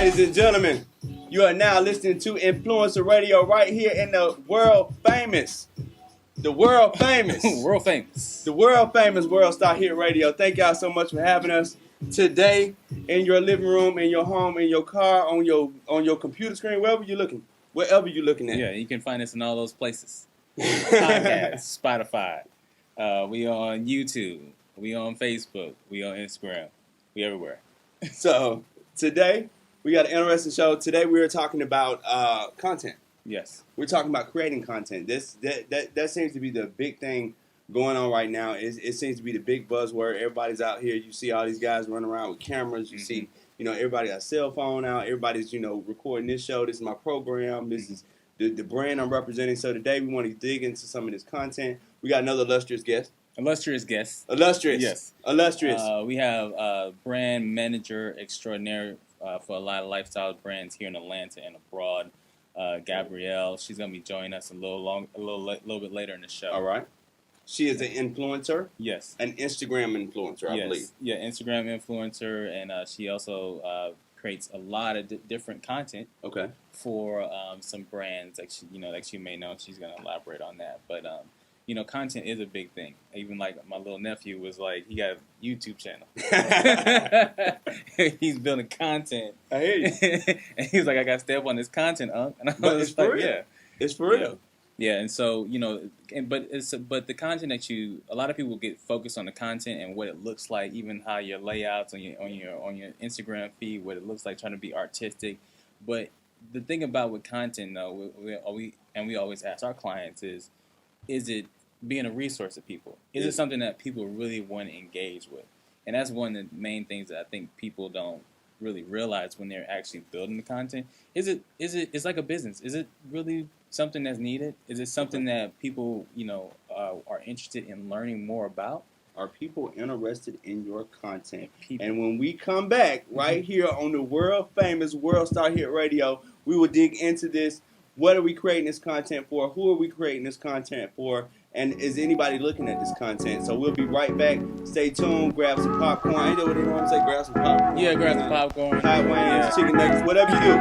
Ladies and gentlemen, you are now listening to Influencer Radio right here in the world famous, world famous World Star Hit Radio. Thank y'all so much for having us today in your living room, in your home, in your car, on your computer screen, wherever you're looking at. Yeah, you can find us in all those places. Podcasts, Spotify. We on YouTube. We on Facebook. We on Instagram. We everywhere. So today we got an interesting show. Today we are talking about content. Yes. We're talking about creating content. That seems to be the big thing going on right now. It seems to be the big buzzword. Everybody's out here. You see all these guys running around with cameras. You see, everybody got a cell phone out. Everybody's, recording this show. This is my program. This is the brand I'm representing. So today we want to dig into some of this content. We got another illustrious guest. Illustrious guest. Illustrious. Yes. Illustrious. We have brand manager extraordinaire for a lot of lifestyle brands here in Atlanta and abroad. Gabrielle, she's gonna be joining us a little bit later in the show. All right. She is an influencer. Yes. An Instagram influencer, I believe. Yeah, Instagram influencer, and she also creates a lot of different content. Okay. For some brands, like she may know. She's gonna elaborate on that, but content is a big thing. Even like my little nephew was like, he got a YouTube channel. He's building content. I hear you. And he's like, I got to step on this content, Unc. And but it's for real. Yeah. It's for real. Yeah, and so but the content that a lot of people get focused on the content and what it looks like, even how your layouts on your Instagram feed, what it looks like, trying to be artistic. But the thing about with content, though, we always ask our clients is it being a resource to people? Is it something that people really want to engage with? And that's one of the main things that I think people don't really realize when they're actually building the content. It's like a business. Is it really something that's needed? Is it something that people, are interested in learning more about? Are people interested in your content? And when we come back right here on the world famous World Star Hit Radio, we will dig into this. What are we creating this content for? Who are we creating this content for? And is anybody looking at this content? So we'll be right back. Stay tuned. Grab some popcorn. I know what they want to say. Grab some popcorn. Yeah, grab some popcorn. Hot wings, chicken nuggets, whatever you do.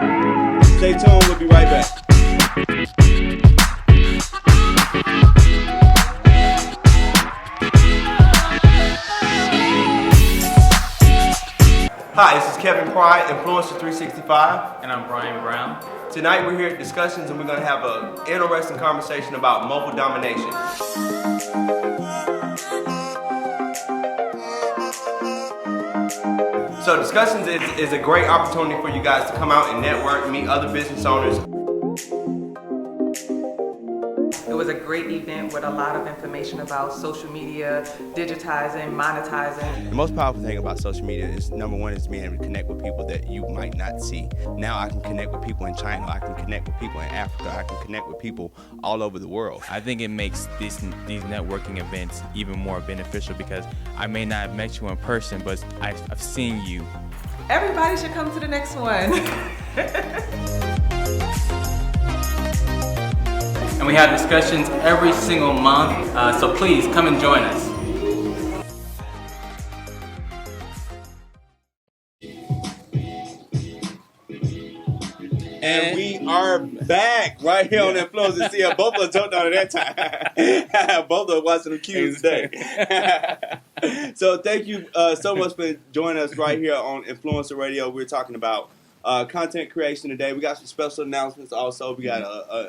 Stay tuned. We'll be right back. Hi, this is Kevin Pride, Influencer 365. And I'm Brian Brown. Tonight we're here at Discussions and we're going to have an interesting conversation about mobile domination. So Discussions is a great opportunity for you guys to come out and network, meet other business owners. It was a great event with a lot of information about social media, digitizing, monetizing. The most powerful thing about social media is, number one, is being able to connect with people that you might not see. Now I can connect with people in China, I can connect with people in Africa, I can connect with people all over the world. I think it makes these networking events even more beneficial because I may not have met you in person, but I've seen you. Everybody should come to the next one. And we have discussions every single month, so please come and join us. And we are back right here on Influencer. See, both of us jumped on it that time. Both of us watching the cues today. So thank you so much for joining us right here on Influencer Radio. We're talking about content creation today. We got some special announcements also. We got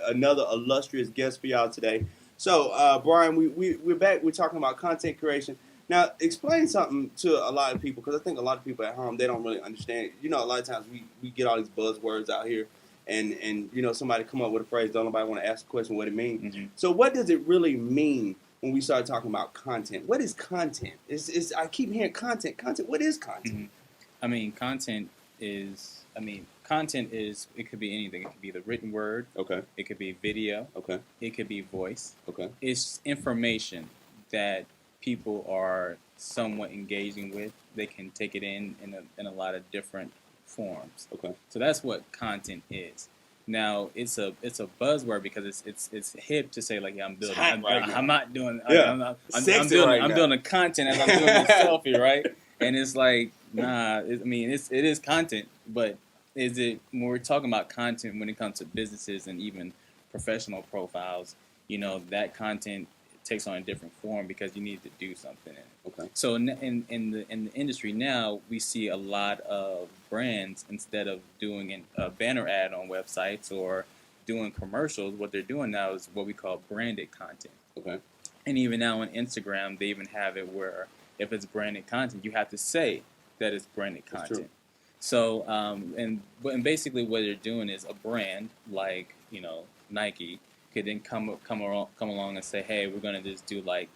another illustrious guest for y'all today. So, Brian, we're back. We're talking about content creation. Now, explain something to a lot of people, because I think a lot of people at home, they don't really understand. A lot of times we get all these buzzwords out here, and somebody come up with a phrase, don't nobody want to ask a question what it means. Mm-hmm. So what does it really mean when we start talking about content? What is content? I keep hearing content. What is content? Mm-hmm. Content is, it could be anything. It could be the written word. Okay. It could be video. Okay. It could be voice. Okay. It's information that people are somewhat engaging with. They can take it in a lot of different forms. Okay. So that's what content is. Now it's a buzzword because it's hip to say, like, yeah, I'm building. I'm not doing. Yeah. I'm building a content as I'm doing a selfie, right? And it's like, nah. It is content, but is it when we're talking about content when it comes to businesses and even professional profiles, that content takes on a different form because you need to do something. Okay. So in the industry now, we see a lot of brands, instead of doing a banner ad on websites or doing commercials, what they're doing now is what we call branded content. Okay. And even now on Instagram, they even have it where if it's branded content, you have to say that it's branded That's content. true. So and basically what they're doing is a brand like Nike could then come along and say, hey, we're gonna just do like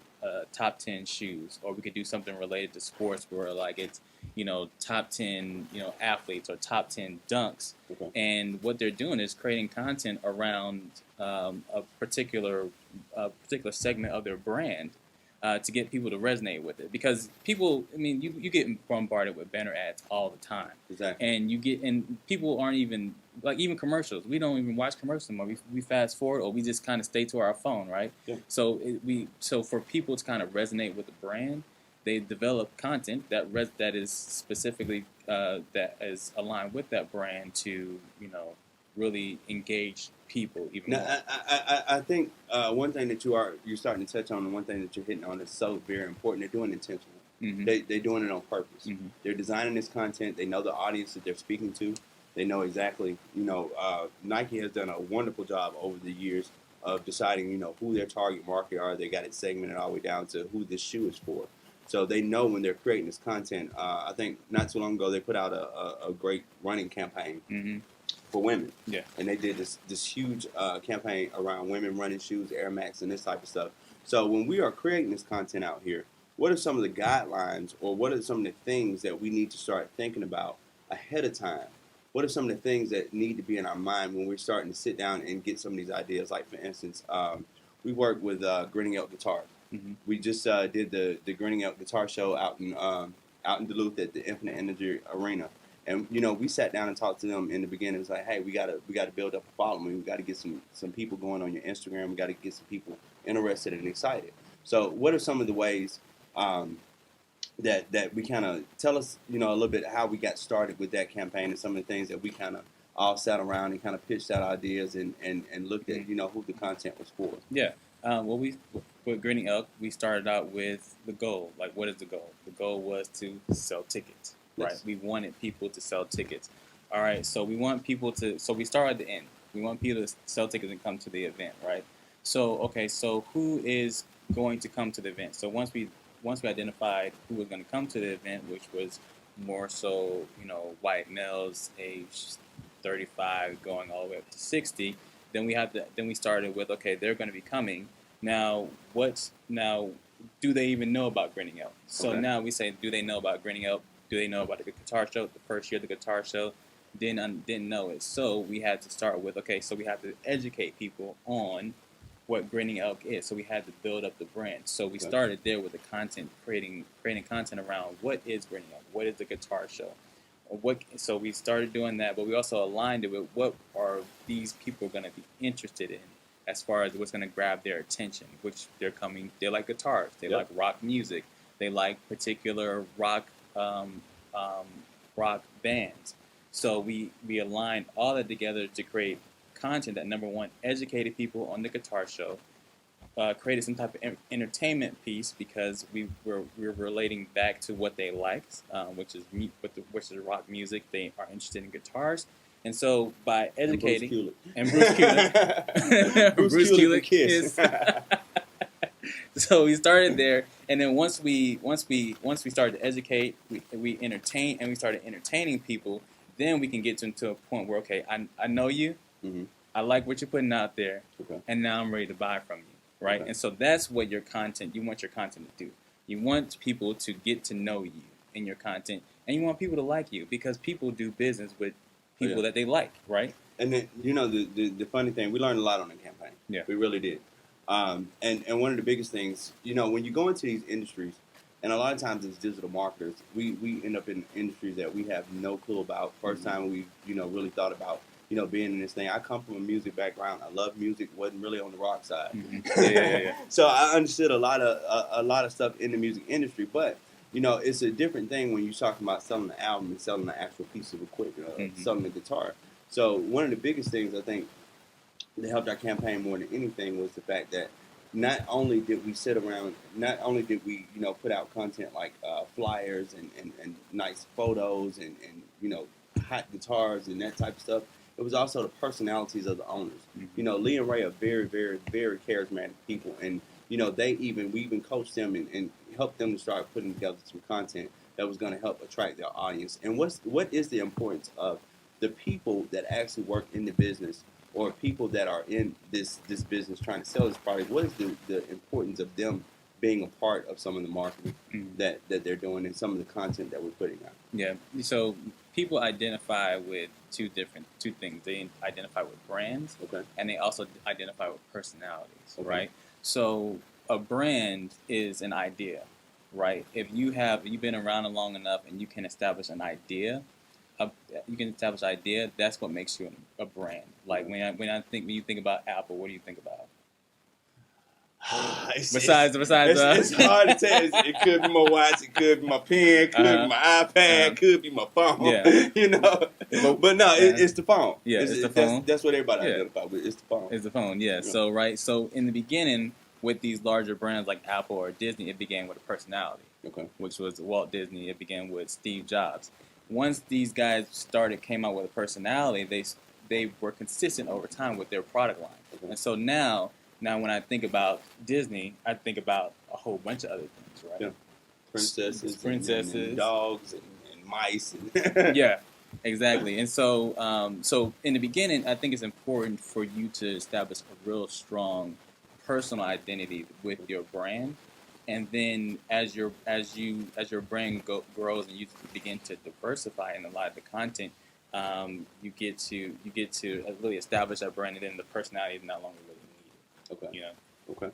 top 10 shoes, or we could do something related to sports where like it's top 10 athletes or top 10 dunks. Okay. And what they're doing is creating content around a particular segment of their brand to get people to resonate with it, because people, you get bombarded with banner ads all the time. Exactly. And people aren't even even commercials. We don't even watch commercials anymore. We fast forward, or we just kind of stay to our phone, right? Yeah. So for people to kind of resonate with the brand, they develop content that is specifically that is aligned with that brand to really engage people even Now, more. I think one thing that you're starting to touch on, and one thing that you're hitting on is so very important. They're doing it intentionally. Mm-hmm. They're doing it on purpose. Mm-hmm. They're designing this content. They know the audience that they're speaking to. They know exactly. Nike has done a wonderful job over the years of deciding, who their target market are. They got it segmented all the way down to who this shoe is for. So they know when they're creating this content. I think not too long ago they put out a great running campaign. Mm-hmm. For women. Yeah. And they did this huge campaign around women running shoes, Air Max, and this type of stuff. So when we are creating this content out here, what are some of the guidelines, or what are some of the things that we need to start thinking about ahead of time? What are some of the things that need to be in our mind when we're starting to sit down and get some of these ideas? Like, for instance, we work with Grinning Elk Guitar. Mm-hmm. We just did the Grinning Elk Guitar show out in Duluth at the Infinite Energy Arena. And we sat down and talked to them in the beginning. It was like, hey, we gotta build up a following. We gotta get some people going on your Instagram. We gotta get some people interested and excited. So, what are some of the ways that we kind of tell us, a little bit how we got started with that campaign, and some of the things that we kind of all sat around and kind of pitched out ideas and looked at, who the content was for. Yeah. With Grinning Elk, we started out with the goal. Like, what is the goal? The goal was to sell tickets. Right, Yes. we wanted people to sell tickets. All right, so we want people to. So we start at the end. We want people to sell tickets and come to the event, right? So so who is going to come to the event? So once we identified who was going to come to the event, which was more so white males, age 35, going all the way up to 60. Then we started with, okay, they're going to be coming. Now do they even know about Grinning Elk? So Okay. now we say, do they know about Grinning Elk? Do they know about the guitar show? The first year of the guitar show, didn't know it. So we had to start with, okay, so we have to educate people on what Grinning Elk is. So we had to build up the brand. So we started there with the content, creating content around what is Grinning Elk, what is the guitar show, so we started doing that, but we also aligned it with what are these people going to be interested in as far as what's going to grab their attention, which they like guitars, they like rock music, they like particular rock bands. So we aligned all that together to create content that, number one, educated people on the guitar show, created some type of entertainment piece because we were relating back to what they liked, which is rock music. They are interested in guitars, and so by educating Bruce Kulick, Bruce Kulick is. So we started there, and then once we started to educate, we entertain, and we started entertaining people. Then we can get to a point where, okay, I know you, Mm-hmm. I like what you're putting out there, Okay. and now I'm ready to buy from you, right? Okay. And so that's what you want your content to do. You want people to get to know you in your content, and you want people to like you, because people do business with people that they like, right? And then, the funny thing, we learned a lot on the campaign. Yeah. We really did. And one of the biggest things, when you go into these industries, and a lot of times as digital marketers, we end up in industries that we have no clue about. First time we, really thought about, being in this thing. I come from a music background. I love music. Wasn't really on the rock side. Mm-hmm. Yeah. So I understood a lot of stuff in the music industry. But you know, it's a different thing when you're talking about selling an album and selling an actual piece of equipment, selling a guitar. So one of the biggest things I think that helped our campaign more than anything was the fact that not only did we sit around, not only did we, you know, put out content like flyers and nice photos and, you know, hot guitars and that type of stuff, it was also the personalities of the owners. You know, Lee and Ray are very, very, very charismatic people. And, you know, we even coached them and helped them to start putting together some content that was going to help attract their audience. And what is the importance of the people that actually work in the business or people that are in this business trying to sell this product? What is the importance of them being a part of some of the marketing that they're doing and some of the content that we're putting out? Yeah. So people identify with two things. They identify with brands, Okay. and they also identify with personalities, Okay. right? So a brand is an idea, right? If you've been around long enough and you can establish an idea, that's what makes you a brand. Like when you think about Apple, what do you think about? Besides, it's hard to tell. It could be my watch, it could be my pen, it could be my iPad, it could be my phone. Yeah. You know, but no, it's the phone. Yeah, it's the phone. That's what everybody identifies with. It's the phone. It's the phone. Yeah. So in the beginning, with these larger brands like Apple or Disney, it began with a personality. Okay. Which was Walt Disney. It began with Steve Jobs. Once these guys came out with a personality, they were consistent over time with their product line. Okay. And so now when I think about Disney, I think about a whole bunch of other things, right? Yeah. Princesses, and dogs and mice. And Yeah, exactly. And so so in the beginning, I think it's important for you to establish a real strong personal identity with your brand. And then as your brand grows and you begin to diversify in a lot of the content, you get to really establish that brand, and then the personality is no longer really needed. Okay. You know. Okay.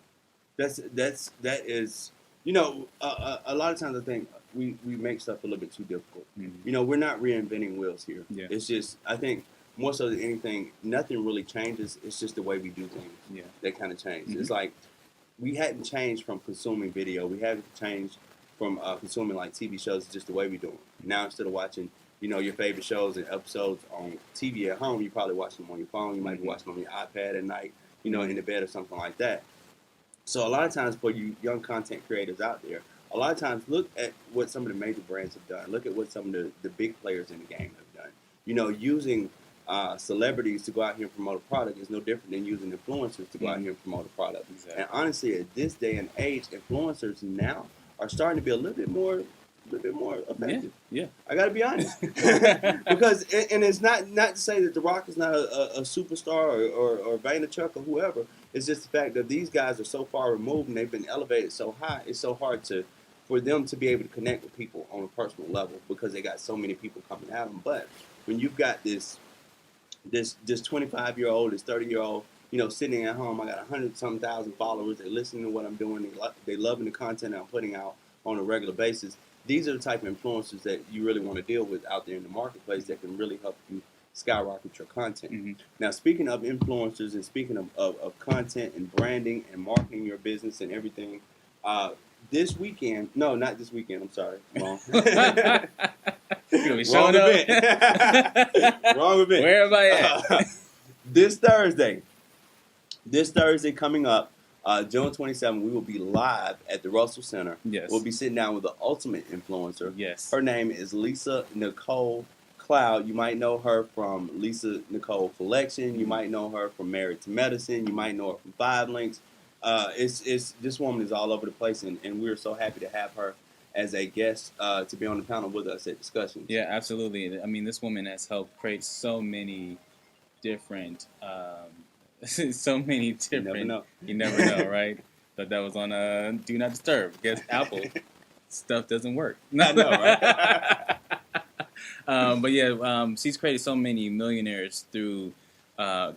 That is, you know, a lot of times I think we make stuff a little bit too difficult. Mm-hmm. You know, we're not reinventing wheels here. Yeah. It's just, I think more so than anything, nothing really changes. It's just the way we do things. Yeah. That kind of changes. Mm-hmm. It's like we hadn't changed from consuming video. We haven't changed from consuming like TV shows. Just the way we do it. Now instead of watching, you know, your favorite shows and episodes on TV at home, you probably watch them on your phone. You might be watching them on your iPad at night, you know, in the bed or something like that. So a lot of times for you young content creators out there, a lot of times look at what some of the major brands have done. Look at what some of the big players in the game have done. You know, using celebrities to go out here and promote a product is no different than using influencers to go out here and promote a product. Exactly. And honestly, at this day and age, influencers now are starting to be a little bit more effective. Yeah. I got to be honest, because and it's not to say that The Rock is not a superstar or Vaynerchuk or whoever. It's just the fact that these guys are so far removed and they've been elevated so high. It's so hard for them to be able to connect with people on a personal level because they got so many people coming at them. But when you've got this 25-year-old, this 30-year-old, you know, sitting at home, I got 100-something thousand followers. They're listening to what I'm doing. They loving the content I'm putting out on a regular basis. These are the type of influencers that you really want to deal with out there in the marketplace that can really help you skyrocket your content. Mm-hmm. Now, speaking of influencers and speaking of content and branding and marketing your business and everything, this weekend, no, not this weekend, I'm sorry, wrong. You're gonna be Wrong showing event. up. Wrong event. Where am I at? This Thursday coming up, June 27th, we will be live at the Russell Center. Yes. We'll be sitting down with the ultimate influencer. Yes. Her name is Lisa Nicole Cloud. You might know her from Lisa Nicole Collection. You might know her from Married to Medicine. You might know her from 5 Links. It's this woman is all over the place, and we're so happy to have her as a guest to be on the panel with us at discussions. Yeah, absolutely. I mean, this woman has helped create so many different, You never know. You never know, right? But that was on Do Not Disturb because Apple stuff doesn't work. I know, right? But yeah, she's created so many millionaires through her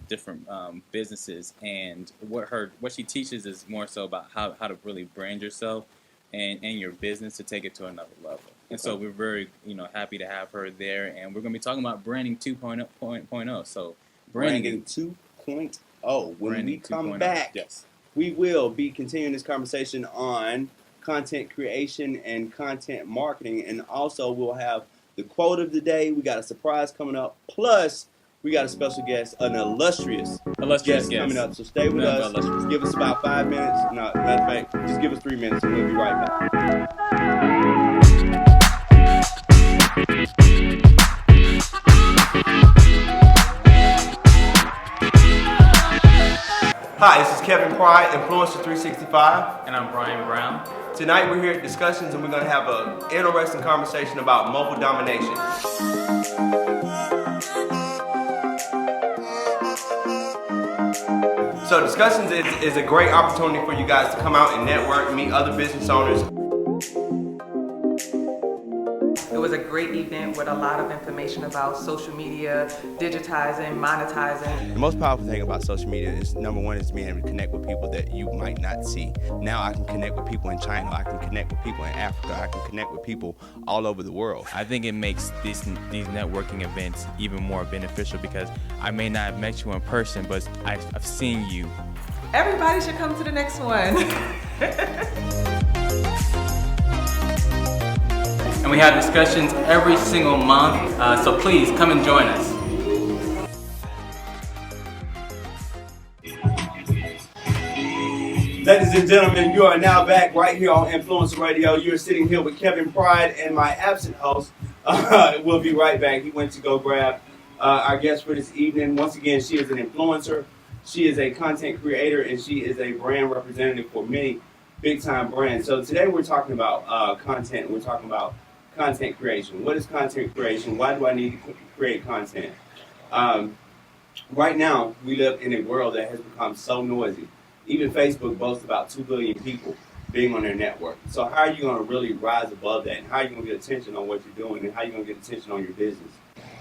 different businesses, and what she teaches is more so about how to really brand yourself and your business to take it to another level. And so we're very happy to have her there, and we're going to be talking about branding 2.0. So Branding 2.0. When we come back, yes, we will be continuing this conversation on content creation and content marketing. And also we'll have the quote of the day. We got a surprise coming up. Plus, we got a special guest, an illustrious guest coming up. So stay with us. Give us about 5 minutes. No, matter of fact, just give us 3 minutes and we'll be right back. Hi, this is Kevin Pride, Influencer 365. And I'm Brian Brown. Tonight we're here at Discussions and we're going to have an interesting conversation about mobile domination. So Discussions is a great opportunity for you guys to come out and network, meet other business owners. It was a great event with a lot of information about social media, digitizing, monetizing. The most powerful thing about social media is, number one, is being able to connect with people that you might not see. Now I can connect with people in China, I can connect with people in Africa, I can connect with people all over the world. I think it makes these networking events even more beneficial because I may not have met you in person, but I've seen you. Everybody should come to the next one. And we have discussions every single month, so please come and join us. Ladies and gentlemen, you are now back right here on Influencer Radio. You're sitting here with Kevin Pride and my absent host. We'll be right back. He went to go grab our guest for this evening. Once again, she is an influencer. She is a content creator, and she is a brand representative for many big-time brands. So today we're talking about content. We're talking about content creation. What is content creation? Why do I need to create content? Right now, we live in a world that has become so noisy. Even Facebook boasts about 2 billion people being on their network. So how are you going to really rise above that? And how are you going to get attention on what you're doing? And how are you going to get attention on your business?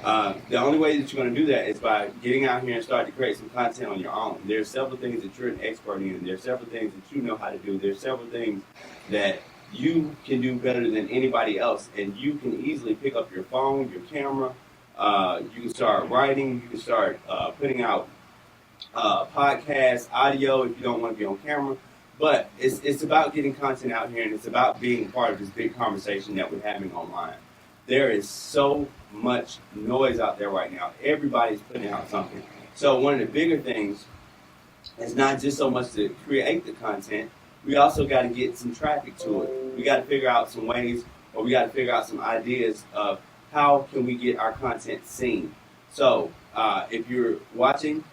The only way that you're going to do that is by getting out here and starting to create some content on your own. There are several things that you're an expert in. There are several things that you know how to do. There are several things that you can do better than anybody else. And you can easily pick up your phone, your camera. You can start writing. You can start putting out podcasts, audio if you don't want to be on camera. But it's about getting content out here, and it's about being part of this big conversation that we're having online. There is so much noise out there right now. Everybody's putting out something. So one of the bigger things is not just so much to create the content, we also got to get some traffic to it. We got to figure out some ways, or we got to figure out some ideas of how can we get our content seen. So if you're watching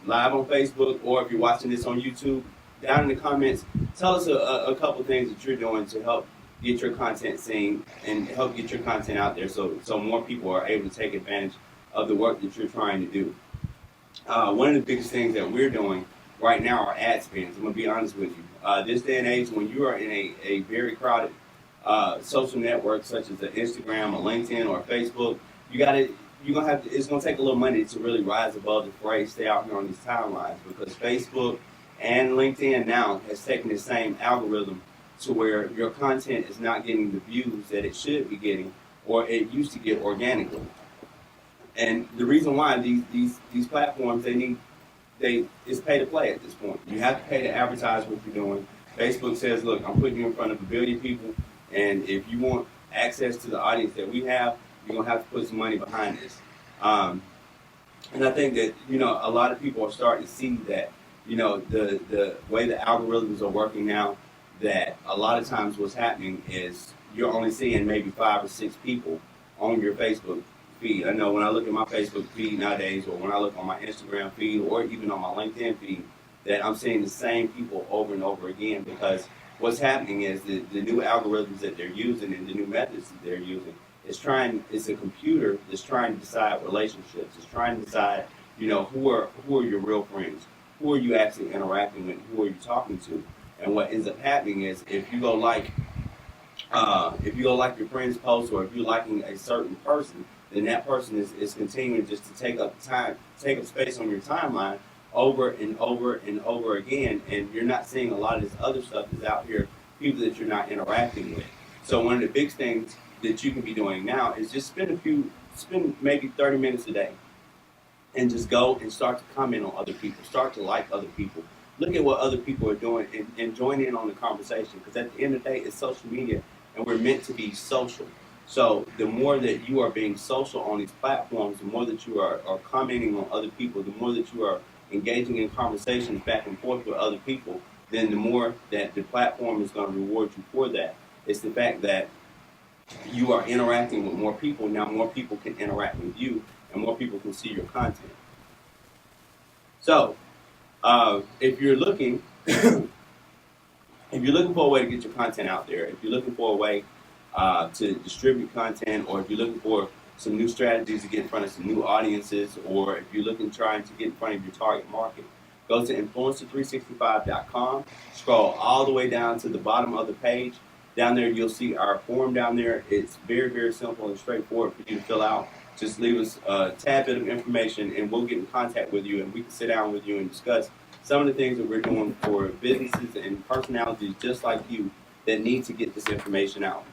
live on Facebook, or if you're watching this on YouTube, down in the comments, tell us a couple things that you're doing to help get your content seen and help get your content out there so more people are able to take advantage of the work that you're trying to do. One of the biggest things that we're doing right now are ad spends. I'm going to be honest with you. This day and age, when you are in a very crowded social network such as Instagram or LinkedIn or Facebook, it's going to take a little money to really rise above the fray, stay out here on these timelines, because Facebook and LinkedIn now has taken the same algorithm to where your content is not getting the views that it should be getting, or it used to get organically. And the reason why these platforms, it's pay to play at this point. You have to pay to advertise what you're doing. Facebook says, look, I'm putting you in front of 1 billion people, and if you want access to the audience that we have, you're going to have to put some money behind this. And I think that, a lot of people are starting to see that, the way the algorithms are working now, that a lot of times what's happening is you're only seeing maybe 5 or 6 people on your Facebook feed. I know when I look at my Facebook feed nowadays, or when I look on my Instagram feed, or even on my LinkedIn feed, that I'm seeing the same people over and over again, because what's happening is the new algorithms that they're using and the new methods that they're using, it's a computer that's trying to decide relationships. It's trying to decide, who are your real friends? Who are you actually interacting with? Who are you talking to? And what ends up happening is if you go like your friend's post, or if you're liking a certain person, then that person is continuing just to take up space on your timeline over and over and over again, and you're not seeing a lot of this other stuff that's out here, people that you're not interacting with. So one of the big things that you can be doing now is just spend maybe 30 minutes a day and just go and start to comment on other people, start to like other people. look at what other people are doing and join in on the conversation. Because at the end of the day, it's social media, and we're meant to be social. So the more that you are being social on these platforms, the more that you are commenting on other people, the more that you are engaging in conversations back and forth with other people, then the more that the platform is going to reward you for that. It's the fact that you are interacting with more people. Now more people can interact with you, and more people can see your content. So if you're looking for a way to get your content out there, if you're looking for a way to distribute content, or if you're looking for some new strategies to get in front of some new audiences, or if you're trying to get in front of your target market, go to influencer365.com, scroll all the way down to the bottom of the page. Down there, you'll see our form down there. It's very, very simple and straightforward for you to fill out. Just leave us a tad bit of information, and we'll get in contact with you, and we can sit down with you and discuss some of the things that we're doing for businesses and personalities just like you that need to get this information out.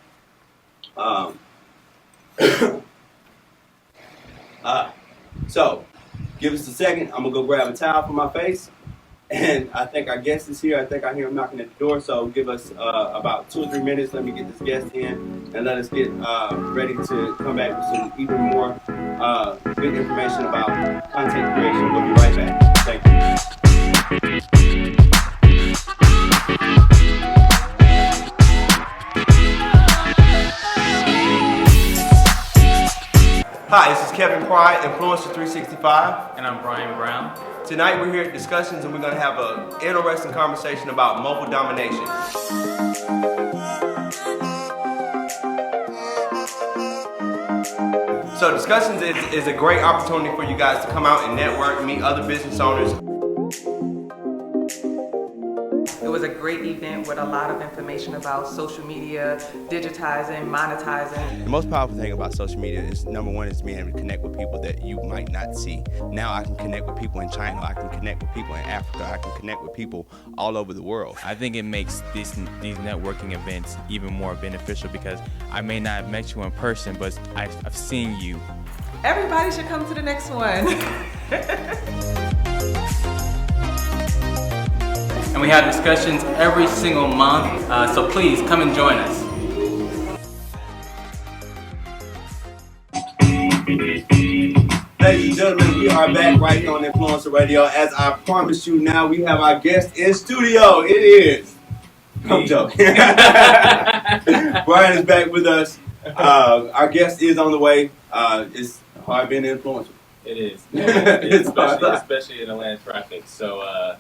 So, give us a second. I'm going to go grab a towel for my face. And I think our guest is here. I think I hear him knocking at the door. So give us about 2 or 3 minutes. Let me get this guest in, and let us get ready to come back with some even more good information about content creation. We'll be right back. Thank you. Hi, this is Kevin Pride, Influencer 365. And I'm Brian Brown. Tonight we're here at Discussions, and we're going to have an interesting conversation about mobile domination. So Discussions is a great opportunity for you guys to come out and network, meet other business owners. It was a great event with a lot of information about social media, digitizing, monetizing. The most powerful thing about social media is, number one, is being able to connect with people that you might not see. Now I can connect with people in China, I can connect with people in Africa, I can connect with people all over the world. I think it makes these networking events even more beneficial because I may not have met you in person, but I've seen you. Everybody should come to the next one. And we have discussions every single month, so please come and join us. Ladies and gentlemen, we are back right here on Influencer Radio. As I promised you, now we have our guest in studio. It is. I'm joking. Brian is back with us. Our guest is on the way. It's hard being an influencer. It is, It's especially in Atlanta traffic. So,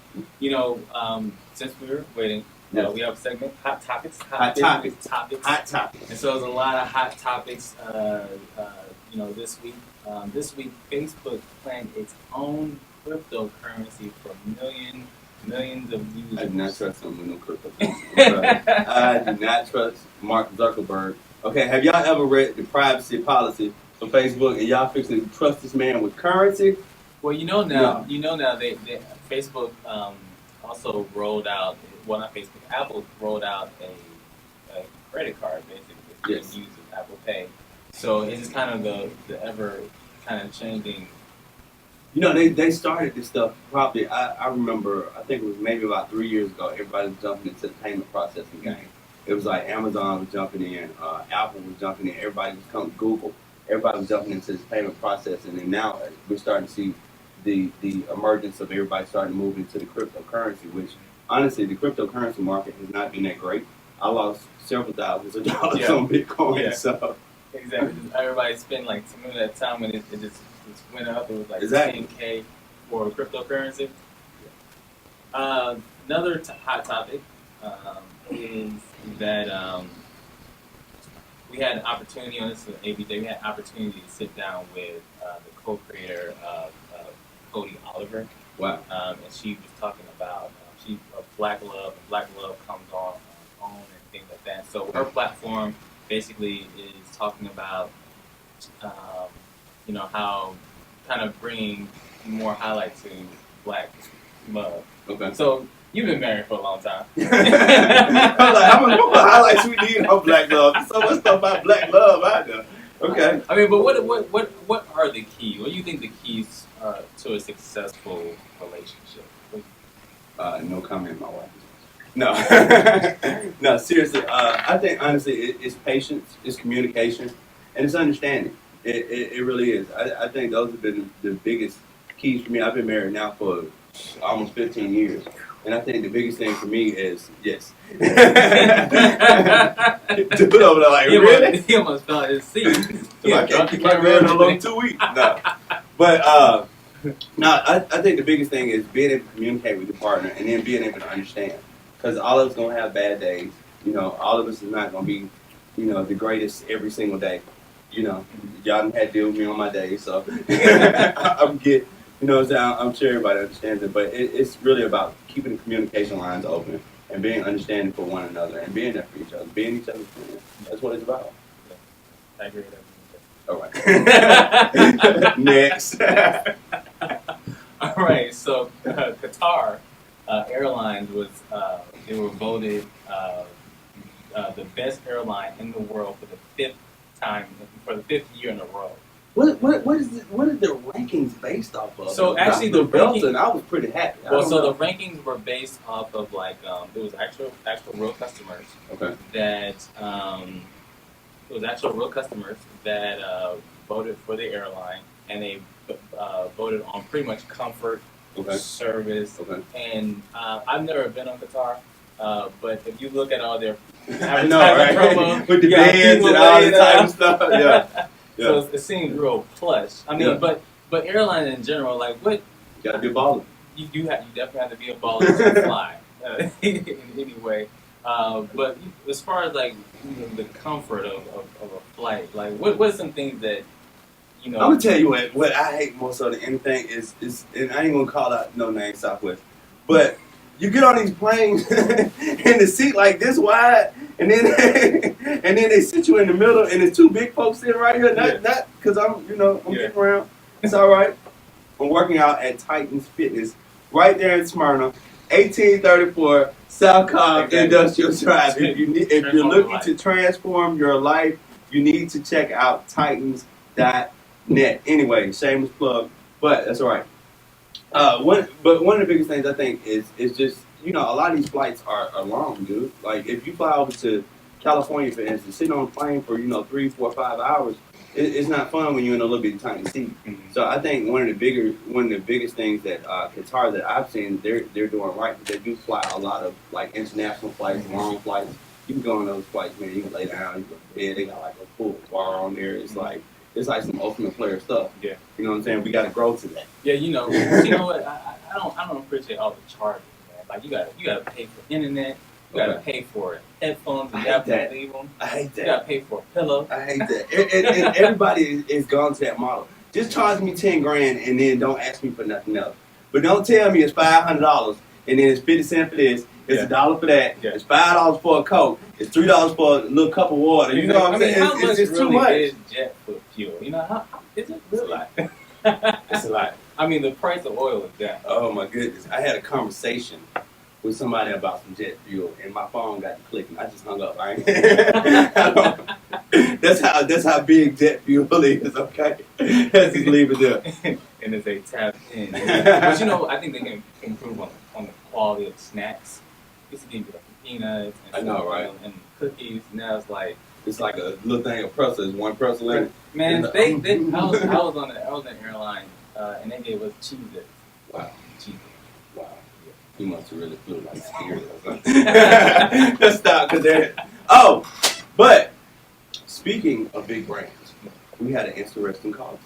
since we were waiting, Yes. we have a segment, Hot Topics. Hot Topics. Hot topic. And so there's a lot of hot topics, this week. This week, Facebook planned its own cryptocurrency for millions of users. I do not trust him with no cryptocurrency. I do not trust Mark Zuckerberg. Okay, have y'all ever read the privacy policy for Facebook, and y'all fixing to trust this man with currency? Well, they Facebook also rolled out, well, not Facebook, Apple rolled out a credit card, basically, that you Yes. can use with Apple Pay. So it's kind of the ever kind of changing. You know, they started this stuff probably, I remember, I think it was maybe about 3 years ago, everybody was jumping into the payment processing game. It was like Amazon was jumping in, Apple was jumping in, everybody was coming, Google, everybody was jumping into this payment processing, and now we're starting to see the emergence of everybody starting to move into the cryptocurrency, which honestly, the cryptocurrency market has not been that great. I lost several thousands of dollars on Bitcoin, Yeah. so. Exactly. Everybody spent like some of that time when it just went up. It was like Exactly. 10K for cryptocurrency. Another hot topic is that we had an opportunity on this AV Day. We had an opportunity to sit down with the co-creator of Cody Oliver. Wow. And she was talking about Black Love, and Black Love comes on and things like that. So her platform basically is talking about, how kind of bringing more highlight to Black love. Okay. So you've been married for a long time. I'm like, how much highlights we need on Black Love? There's so much stuff about Black Love out there. Okay. I mean, but what are the keys? What do you think the keys are to a successful relationship? No comment, my wife. No, no, seriously. I think honestly, it's patience, it's communication, and it's understanding. It really is. I think those have been the biggest keys for me. I've been married now for almost 15 years, and I think the biggest thing for me is yes. Dude over there, like really? He almost fell in his seat. So I can't keep my married no longer 2 weeks. No, but no, I think the biggest thing is being able to communicate with your partner and then being able to understand. Because all of us going to have bad days. You know, all of us is not going to be, you know, the greatest every single day. You know, y'all done had to deal with me on my days, so I'm get. You know what I'm saying? I'm sure everybody understands it, but it's really about keeping the communication lines open and being understanding for one another and being there for each other, being each other's friends. That's what it's about. I agree with All right. Next. All right, so Qatar Airlines was they were voted the best airline in the world for the fifth year in a row. What is the rankings based off of? So actually, the Belton, I was pretty happy. Well, so the rankings were based off of like it was actual real customers. Okay. That it was actual real customers that voted for the airline, and they voted on pretty much comfort, service, and I've never been on Qatar, but if you look at all their advertising promo with the bands and all the type of stuff, yeah. So it seems real plush. I mean, but airlines in general, like what you gotta be a baller. You definitely have to be a baller to fly in any way. But as far as like the comfort of a flight, like what are some things that you know? I'm gonna tell you what I hate more so than anything is and I ain't gonna call out no name Southwest, but you get on these planes and the seat like this wide, and then they sit you in the middle, and there's two big folks sitting right here. Not because I'm getting around. It's all right. I'm working out at Titans Fitness right there in Smyrna, 1834 South Cobb Industrial Drive. If you're looking to transform your life, you need to check out Titans.net. Anyway, shameless plug, but that's all right. One of the biggest things I think is just, a lot of these flights are long, dude. Like if you fly over to California, for instance, sitting on a plane for 3, 4, 5 hours, it's not fun when you're in a little bit tiny seat. Mm-hmm. So I think one of the biggest things that Qatar that I've seen they're doing right, they do fly a lot of like international flights, long flights. You can go on those flights, man. You can lay down, you can go to bed. They got like a full bar on there. It's like some ultimate player stuff. Yeah. You know what I'm saying? We got to grow to that. Yeah, you know what? I don't appreciate all the charges, man. Like you gotta pay for internet. You gotta pay for headphones. You gotta leave them. I hate that. You gotta pay for a pillow. I hate that. and everybody is gone to that model. Just charge me $10,000 and then don't ask me for nothing else. But don't tell me it's $500 and then it's 50 cents for this. It's $1 for that. Yeah. It's $5 for a Coke. It's $3 for a little cup of water. You know what I'm saying? How much it's really too much. Is jet fuel? You know, how is it really? It's a lot. I mean, the price of oil is down. Oh my goodness! I had a conversation with somebody about some jet fuel, and my phone got to clicking. I just hung up. That's how big jet fuel is. Okay, let's just leave it there. And if they tap in, but I think they can improve on the quality of snacks. Used to give you like peanuts and I know, right? And cookies. Now it's like a little thing of pretzel. There's one pretzel in it. Man, I was on an airline, and they gave us Cheez-Its. Wow. Cheez-Its. Wow. He must have really flew like Spirit or something. Let's stop because they're. Oh, but speaking of big brands, we had an interesting call today.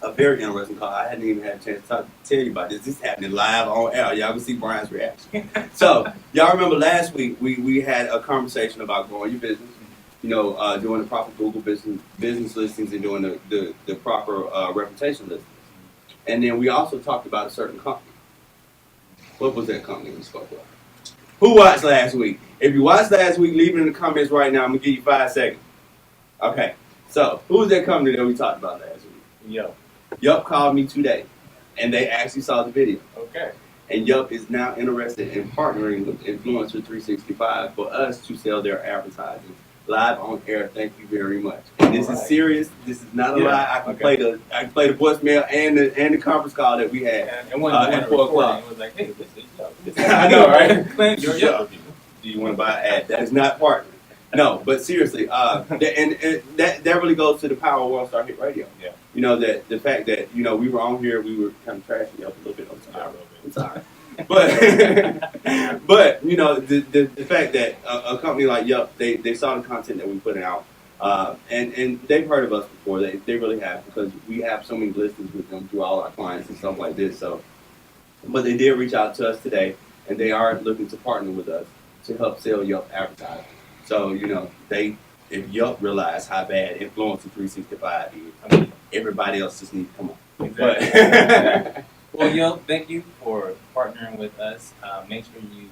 A very interesting call. I hadn't even had a chance to tell you about this. This is happening live on air. Y'all can see Brian's reaction. So, y'all remember last week we had a conversation about growing your business, doing the proper Google business listings and doing the proper reputation listings. And then we also talked about a certain company. What was that company we spoke about? Who watched last week? If you watched last week, leave it in the comments right now. I'm going to give you 5 seconds. Okay. So, who was that company that we talked about last week? Yup called me today, and they actually saw the video. Okay. And Yup is now interested in partnering with Influencer 365 for us to sell their advertising live on air. Thank you very much. And this is serious. This is not a Yeah, lie. I can okay. play the voicemail and the conference call that we had. And when at 4 o'clock. it was like, hey, this is I know, right? Clint, your Yeah. review. Do you want to buy an ad? That is not partner. No, but seriously, and that really goes to the power of World Star Hit Radio. Yeah. You know, that the fact that, you know, we were on here, we were kind of trashing you up a little bit. It's all right. But you know, the fact that a company like Yelp, they saw the content that we put out, and they've heard of us before. They really have, because we have so many listings with them through all our clients and stuff like this. So, but they did reach out to us today, and they are looking to partner with us to help sell Yelp advertising. So, you know, if Yelp realize how bad Influencer 365 is, I mean, everybody else just needs to come on. Exactly. But Well, Yelp, thank you for partnering with us. Make sure you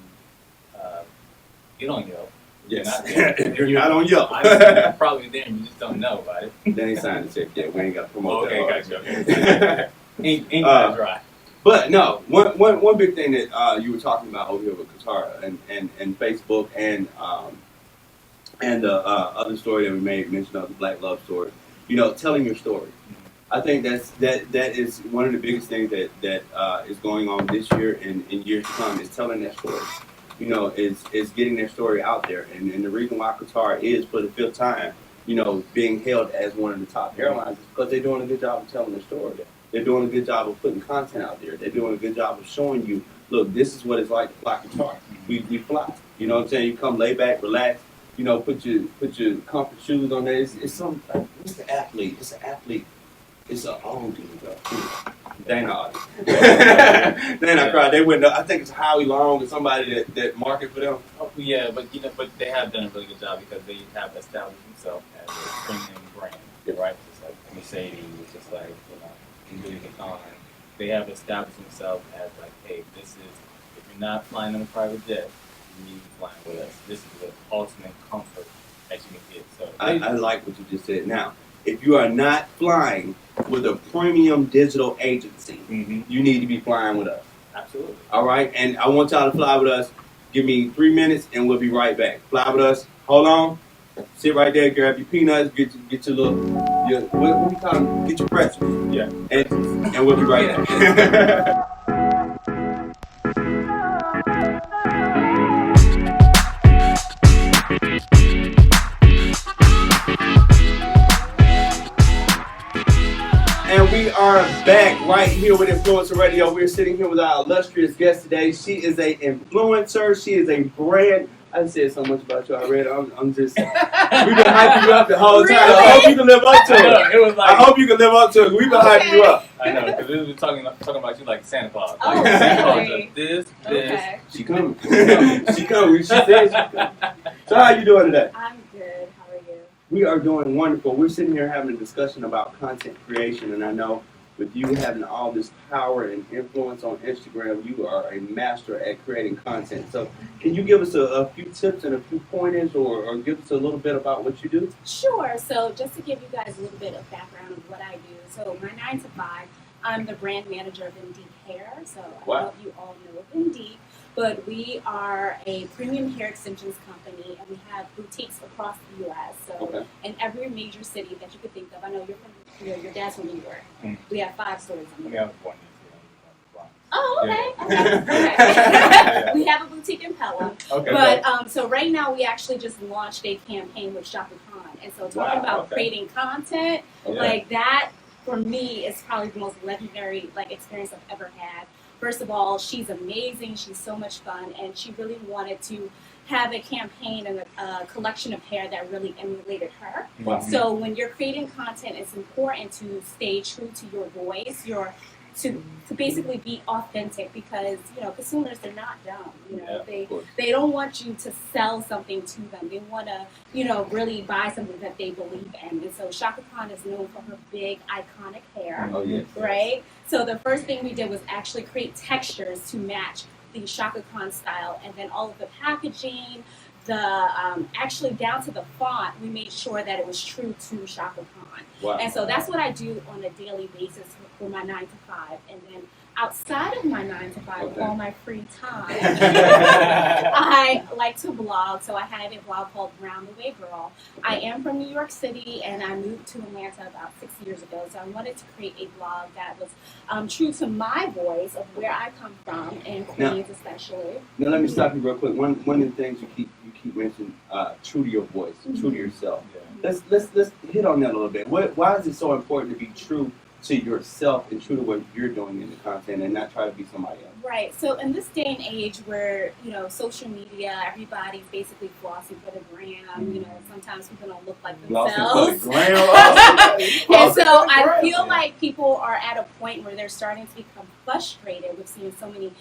get on Yelp. yes, Not there. if you're not on Yelp, I'm probably there and you just don't know about it. they ain't signed the check yet. We ain't got to promote Okay, that. gotcha. Okay. Ink dry. But no, one big thing that you were talking about over here with Katara and Facebook and the other story that we made mention of, the Black Love story. You know, telling your story. I think that is one of the biggest things that is going on this year and in years to come, is telling that story. You know, is getting their story out there. And the reason why Qatar is, for the 5th time, you know, being hailed as one of the top airlines is because they're doing a good job of telling their story. They're doing a good job of putting content out there. They're doing a good job of showing you, look, this is what it's like to fly Qatar. We fly. You know what I'm saying? You come lay back, relax. You know, put your comfort shoes on there. It's some. It's an athlete. It's an athlete. It's an old dude, though. Dana. Dana cried. They went. I think it's Howie Long or somebody that market for them. Oh, yeah, but they have done a really good job because they have established themselves as a premium brand, right? Just like Mercedes, just like Louis Vuitton. They have established themselves as like, hey, this is, if you're not flying on a private jet, you need to be flying with us. This is the ultimate comfort that you can get. So I like what you just said. Now, if you are not flying with a premium digital agency, you need to be flying with us. Absolutely. All right? And I want y'all to fly with us. Give me 3 minutes and we'll be right back. Fly with us. Hold on. Sit right there. Grab your peanuts. Get your little, what do you call them? Get your pretzels. Yeah. And we'll be right back. And we are back right here with Influencer Radio. We're sitting here with our illustrious guest today. She is an influencer. She is a brand. I said so much about you already. I'm just. We've been hyping you up the whole time. Really? I hope you can live up to it. It was like, I hope you can live up to it. We've been hyping you up. I know, because we were talking about you like Santa Claus. Oh, Like Santa Claus really? does this. Okay. She coming. She coming. She said she coming. So how you doing today? I'm good. How are you? We are doing wonderful. We're sitting here having a discussion about content creation, and I know with you having all this power and influence on Instagram, you are a master at creating content. So can you give us a few tips and a few pointers, or give us a little bit about what you do? Sure. So just to give you guys a little bit of background of what I do. So my 9 to 5, I'm the brand manager of Indeed Hair. So I Wow. don't know if you all know of Indeed, but we are a premium hair extensions company, and we have boutiques across the U.S. So Okay. in every major city that you could think of. I know you're from, your dad's from New York. Mm. We have 5 stores in New We York. have one. Oh, okay. Yeah. Okay. We have a boutique in Pelham. Okay. But so right now we actually just launched a campaign with Shaka Khan, and so talking Wow, about okay. creating content Okay. like that for me is probably the most legendary experience I've ever had. First of all, she's amazing. She's so much fun, and she really wanted to have a campaign and a collection of hair that really emulated her. Wow. So when you're creating content, it's important to stay true to your voice, to basically be authentic, because consumers, they're not dumb. Of course. They don't want you to sell something to them. They want to really buy something that they believe in. And so Shaka Khan is known for her big iconic hair, Oh, yes. right? So the first thing we did was actually create textures to match the Shaka Khan style, and then all of the packaging, actually down to the font, we made sure that it was true to Shaka Khan. Wow. And so that's what I do on a daily basis for my 9 to 5. And then outside of my 9 to 5, all my free time, I like to blog. So I have a blog called Brown the Way Girl. I am from New York City, and I moved to Atlanta about 6 years ago. So I wanted to create a blog that was true to my voice of where I come from, and Queens especially. Now let me stop you real quick. One of the things you keep mentioning, true to your voice, true to yourself. Let's hit on that a little bit. Why is it so important to be true to yourself and true to what you're doing in the content and not try to be somebody else? Right. So in this day and age where, social media, everybody's basically flossing for the gram, sometimes people don't look like themselves. And so I feel like people are at a point where they're starting to become frustrated with seeing so many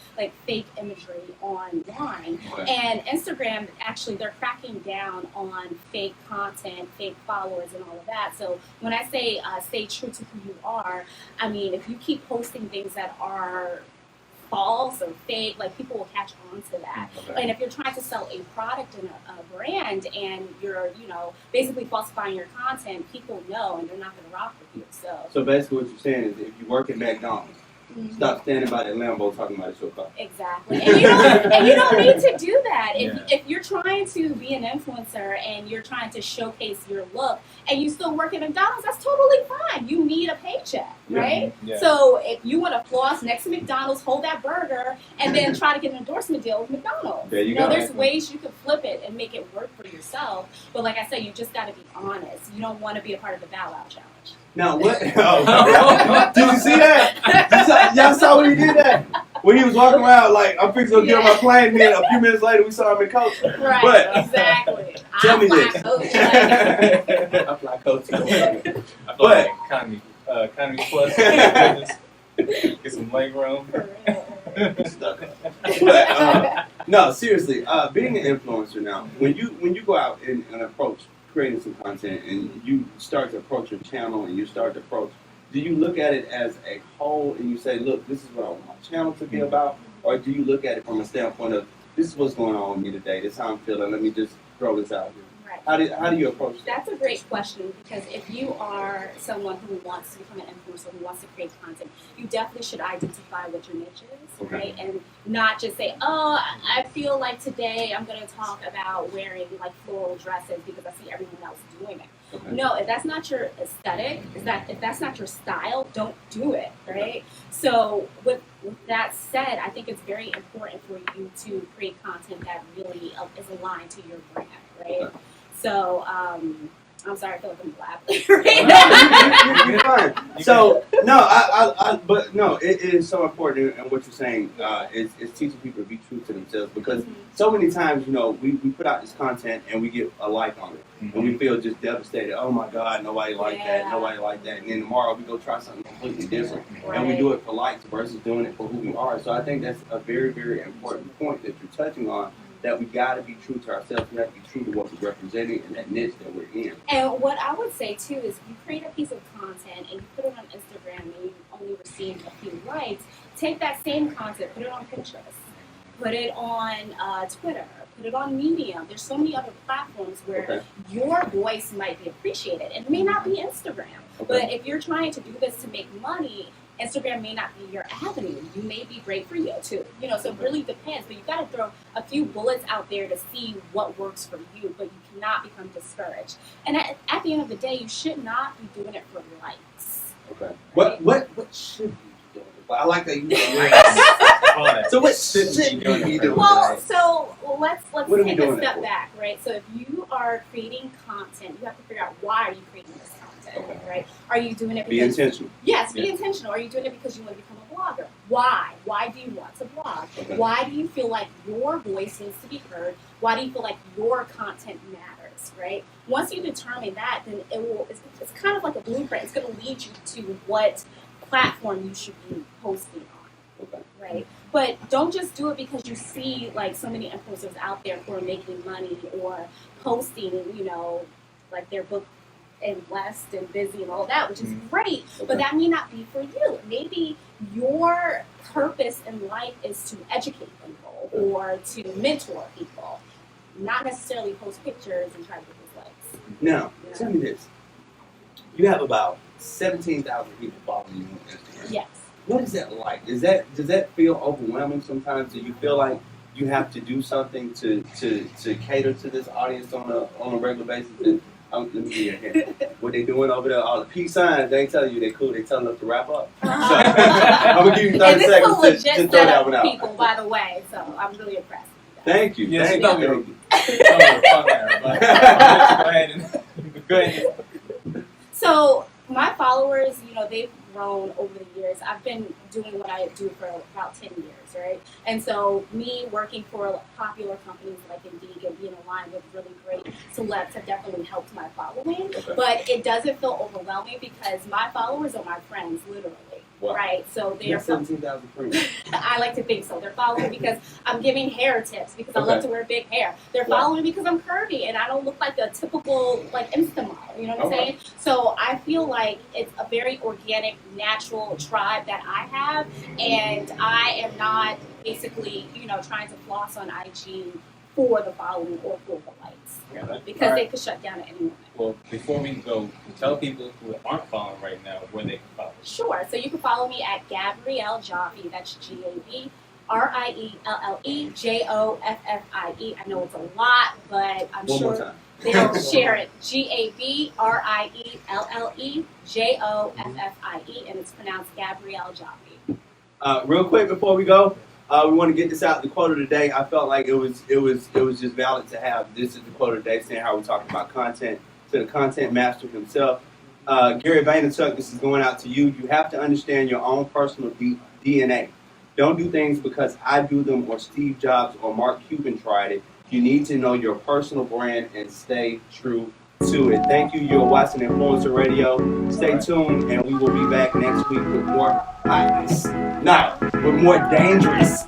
fake imagery online. Okay. And Instagram, actually, they're cracking down on fake content, fake followers, and all of that. So when I say stay true to who you are, I mean, if you keep posting things that are false or fake, people will catch on to that. Okay. And if you're trying to sell a product and a brand and you're, basically falsifying your content, people know and they're not going to rock with you. So basically what you're saying is if you work at McDonald's, stop standing by that Lambo talking about it's your car. Exactly. And you don't need to do that. If you're trying to be an influencer and you're trying to showcase your look and you still work at McDonald's, that's totally fine. You need a paycheck, right? Yeah. So if you want to floss next to McDonald's, hold that burger, and then try to get an endorsement deal with McDonald's. There you go. There's ways you could flip it and make it work for yourself. But like I said, you just got to be honest. You don't want to be a part of the Bow Wow challenge. Now what? Did you see that? Y'all saw when he did that? When he was walking around I'm fixing to get on my plane, and then a few minutes later we saw him in coach. Right, But exactly. tell me I this. I fly coach. I feel like economy plus. Get some leg room. But, no, seriously. Being an influencer now, when you go out and approach creating some content and you start to approach your channel and you start to approach, do you look at it as a whole and you say, look, this is what I want my channel to be about? Or do you look at it from a standpoint of, this is what's going on with me today, this is how I'm feeling, let me just throw this out here? Right. How do you approach that? That's a great question, because if you are someone who wants to become an influencer, who wants to create content, you definitely should identify what your niche is, Okay. right? And not just say, oh, I feel like today I'm going to talk about wearing floral dresses because I see everyone else doing it. Okay. No, if that's not your aesthetic, if that's not your style, don't do it, right? So with that said, I think it's very important for you to create content that really is aligned to your brand, right? Okay. So, I'm sorry, I feel like I'm blabbing right now. You're fine. So but no, it is so important, and what you're saying is teaching people to be true to themselves, because so many times, we put out this content and we get a like on it, and we feel just devastated. Oh my God, nobody liked that, nobody liked that, and then tomorrow we go try something completely different, and we do it for likes versus doing it for who we are. So I think that's a very, very important point that you're touching on. That we got to be true to ourselves. We have to be true to what we're representing and that niche that we're in. And what I would say too is, if you create a piece of content and you put it on Instagram and you only receive a few likes, take that same content, put it on Pinterest, put it on Twitter, put it on Medium. There's so many other platforms where your voice might be appreciated. It may not be Instagram, but if you're trying to do this to make money, Instagram may not be your avenue. You may be great for YouTube. So it really depends. But you've got to throw a few bullets out there to see what works for you, but you cannot become discouraged. And at the end of the day, you should not be doing it for likes. Okay. What should you be doing? I like that you likes. So what should you be doing? Well, so let's take a step for? back, right? So if you are creating content, you have to figure out, why are you creating this content, right? Are you doing it because... Be intentional. Yes, be intentional. Are you doing it because you want to become a blogger? Why? Why do you want to blog? Okay. Why do you feel like your voice needs to be heard? Why do you feel like your content matters, right? Once you determine that, then it's kind of like a blueprint. It's going to lead you to what platform you should be posting on, right? But don't just do it because you see so many influencers out there who are making money or posting, their book and blessed and busy and all that, which is great, but that may not be for you. Maybe your purpose in life is to educate people or to mentor people. not necessarily post pictures and try to get those likes. Now, tell me this. You have about 17,000 people following you on Instagram. Yes. What is that like? Does that feel overwhelming sometimes? Do you feel like you have to do something to cater to this audience on a regular basis? And, let me get your hand. What they doing over there? All the peace signs. They ain't telling you they cool. They telling us to wrap up. So, I'm gonna give you 30 seconds to throw that one out. People, by the way, so I'm really impressed. Thank you. Yes, Thank you you. know Go ahead. So my followers, they've grown over the years. I've been doing what I do for about 10 years, right? And so me working for popular companies like Indeed and being aligned with really great celebs have definitely helped my following. Okay. But it doesn't feel overwhelming because my followers are my friends, literally. Wow. Right? So You they're have 17,000 friends. I like to think so. They're following because I'm giving hair tips because I love Okay. to wear big hair. They're Wow. following because I'm curvy and I don't look like a typical Insta model. You know what I'm Okay. saying? So I feel like it's a very organic, natural tribe that I have, and I am not basically trying to floss on IG for the following or for the likes because All they right. could shut down at any moment. Well, before we go, tell people who aren't following right now where they can follow. Sure. So you can follow me at Gabrielle Joffe. That's GABRIELLEJOFFIE. I know it's a lot, but I'm One more sure time. they'll share it. GABRIELLEJOFFIE, and it's pronounced Gabrielle Joffe. Real quick before we go, we want to get this out. The quote of the day. I felt like it was just valid to have. This is the quote of the day, saying how we're talking about content to the content master himself. Gary Vaynerchuk, this is going out to you. You have to understand your own personal DNA. Don't do things because I do them or Steve Jobs or Mark Cuban tried it. You need to know your personal brand and stay true to it. Thank you. You're watching Influencer Radio. Stay tuned, and we will be back next week with more hotness. No, with more dangerous.